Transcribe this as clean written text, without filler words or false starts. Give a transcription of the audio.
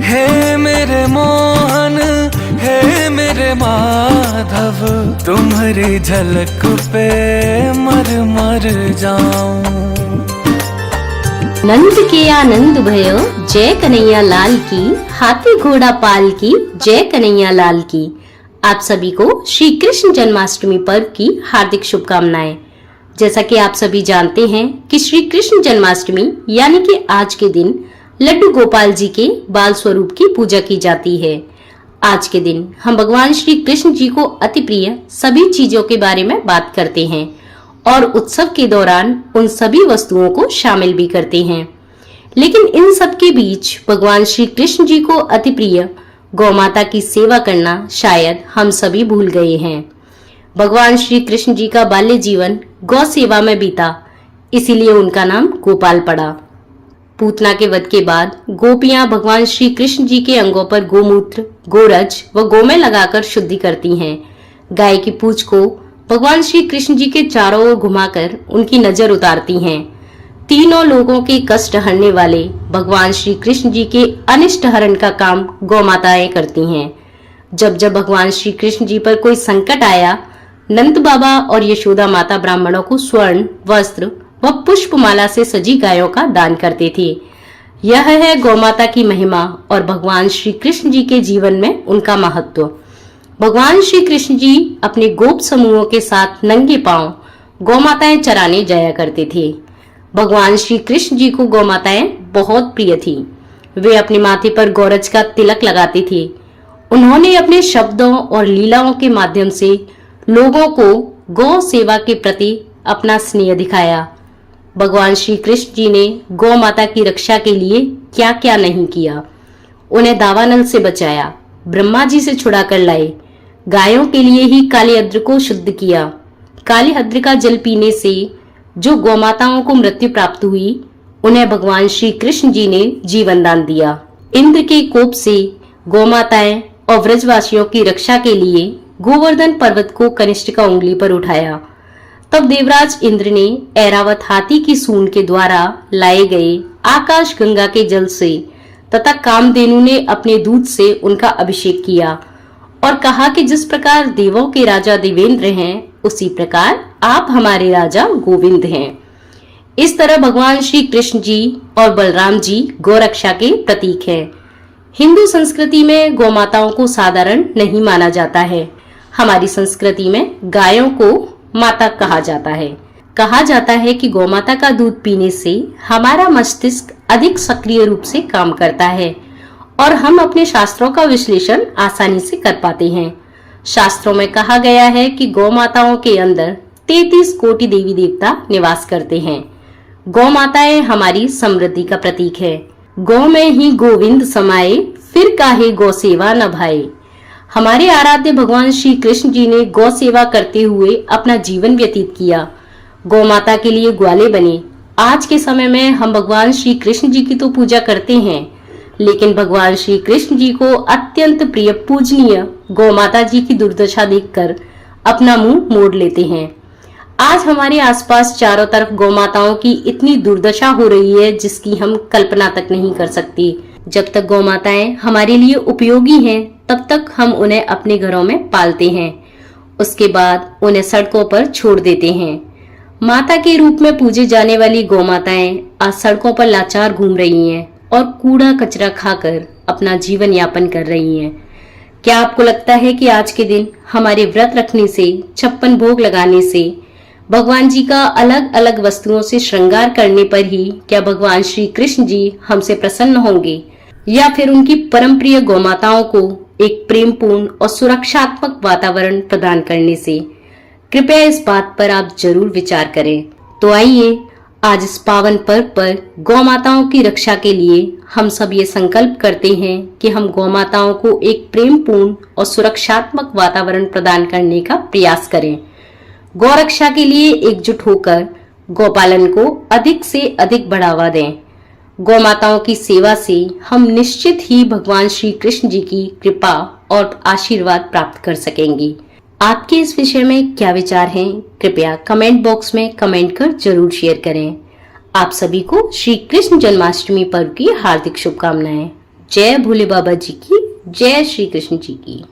हे मेरे मोहन, हे मेरे माधव, तुम्हारी झलक पे मर मर जाऊं। नंद के आनंद भयो जय कन्हैया लाल की, हाथी घोड़ा पाल की जय कन्हैया लाल की। आप सभी को श्री कृष्ण जन्माष्टमी पर्व की हार्दिक शुभकामनाएं। जैसा कि आप सभी जानते हैं कि श्री कृष्ण जन्माष्टमी यानी कि आज के दिन लड्डू गोपाल जी के बाल स्वरूप की पूजा की जाती है। आज के दिन हम भगवान श्री कृष्ण जी को अति प्रिय सभी चीजों के बारे में बात करते हैं और उत्सव के दौरान उन सभी वस्तुओं को शामिल भी करते हैं। लेकिन इन सब के बीच भगवान श्री कृष्ण जी को अति प्रिय गौ माता की सेवा करना शायद हम सभी भूल गए हैं। भगवान श्री कृष्ण जी का बाल्य जीवन गौ सेवा में बीता, इसीलिए उनका नाम गोपाल पड़ा। पूतना के वध के बाद गोपियां भगवान श्री कृष्ण जी के अंगों पर गोमूत्र, गोरज व गोमय लगाकर शुद्धि करती हैं। गाय की पूंछ को भगवान श्री कृष्ण जी के चारों ओर घुमाकर उनकी नजर उतारती हैं। तीनों लोगों के कष्ट हरने वाले भगवान श्री कृष्ण जी के अनिष्ट हरण का काम गौ माताएं करती हैं। जब जब भगवान श्री कृष्ण जी पर कोई संकट आया, नंद बाबा और यशोदा माता ब्राह्मणों को स्वर्ण, वस्त्र व पुष्पमाला से सजी गायों का दान करते थे। यह है गौ माता की महिमा और भगवान श्री कृष्ण जी के जीवन में उनका महत्व। भगवान श्री कृष्ण जी अपने गोप समूहों के साथ नंगे पांव गौ माताएं चराने जाया करते थे। भगवान श्री कृष्ण जी को गौ माताएं बहुत प्रिय थी। वे अपने माथे पर गौरज का तिलक लगाते थे। उन्होंने अपने शब्दों और लीलाओं के माध्यम से लोगों को गौ सेवा के प्रति अपना स्नेह दिखाया। भगवान श्री कृष्ण जी ने गौ माता की रक्षा के लिए क्या क्या नहीं किया। उन्हें दावानल से बचाया, ब्रह्मा जी से छुड़ा कर लाए, गायों के लिए ही कालीहद्र को शुद्ध किया। कालीहद्र का जल पीने से जो गौ माताओं को मृत्यु प्राप्त हुई, उन्हें भगवान श्री कृष्ण जी ने जीवन दान दिया। इंद्र के कोप से गौ माताएं और व्रजवासियों की रक्षा के लिए गोवर्धन पर्वत को कनिष्ठ का उंगली पर उठाया। तब देवराज इंद्र ने ऐरावत हाथी की सूंड के द्वारा लाए गए आकाश गंगा के जल से तथा कामधेनु ने अपने दूध से उनका अभिषेक किया और कहा कि जिस प्रकार देवों के राजा देवेंद्र हैं, उसी प्रकार आप हमारे राजा गोविंद हैं। इस तरह भगवान श्री कृष्ण जी और बलराम जी गौरक्षा के प्रतीक हैं। हिंदू संस्कृति में गौ माताओं को साधारण नहीं माना जाता है। हमारी संस्कृति में गायों को माता कहा जाता है। कहा जाता है कि गौ माता का दूध पीने से हमारा मस्तिष्क अधिक सक्रिय रूप से काम करता है और हम अपने शास्त्रों का विश्लेषण आसानी से कर पाते हैं। शास्त्रों में कहा गया है कि गौ माताओं के अंदर 33 कोटि देवी देवता निवास करते हैं। गौ माताएं हमारी समृद्धि का प्रतीक है। गौ में ही गोविंद समाये, फिर काहे गौ सेवा न भाए। हमारे आराध्य भगवान श्री कृष्ण जी ने गौ सेवा करते हुए अपना जीवन व्यतीत किया। गौ माता के लिए ग्वाले बने। आज के समय में हम भगवान श्री कृष्ण जी की तो पूजा करते हैं, लेकिन भगवान श्री कृष्ण जी को अत्यंत प्रिय पूजनीय गौ माता जी की दुर्दशा देखकर अपना मुंह मोड़ लेते हैं। आज हमारे आसपास चारों तरफ गौ माताओं की इतनी दुर्दशा हो रही है जिसकी हम कल्पना तक नहीं कर सकते। जब तक गौ माताएं हमारे लिए उपयोगी हैं, तब तक हम उन्हें अपने घरों में पालते हैं। उसके बाद उन्हें सड़कों पर छोड़ देते हैं। माता के रूप में पूजे जाने वाली गौ माताएं आज सड़कों पर लाचार घूम रही हैं और कूड़ा कचरा खाकर अपना जीवन यापन कर रही हैं। क्या आपको लगता है कि आज के दिन हमारे व्रत रखने से, 56 भोग लगाने से, भगवान जी का अलग अलग वस्तुओं से श्रृंगार करने पर ही क्या भगवान श्री कृष्ण जी हमसे प्रसन्न होंगे, या फिर उनकी परम प्रिय गौ माताओं को एक प्रेमपूर्ण और सुरक्षात्मक वातावरण प्रदान करने से? कृपया इस बात पर आप जरूर विचार करें। तो आइए आज इस पावन पर्व पर गौ माताओं की रक्षा के लिए हम सब ये संकल्प करते हैं कि हम गौ माताओं को एक प्रेमपूर्ण और सुरक्षात्मक वातावरण प्रदान करने का प्रयास करें। गौ रक्षा के लिए एकजुट होकर गौपालन को अधिक से अधिक बढ़ावा दें। गौ माताओं की सेवा से हम निश्चित ही भगवान श्री कृष्ण जी की कृपा और आशीर्वाद प्राप्त कर सकेंगे। आपके इस विषय में क्या विचार हैं? कृपया कमेंट बॉक्स में कमेंट कर जरूर शेयर करें। आप सभी को श्री कृष्ण जन्माष्टमी पर्व की हार्दिक शुभकामनाएं। जय भोले बाबा जी की, जय श्री कृष्ण जी की।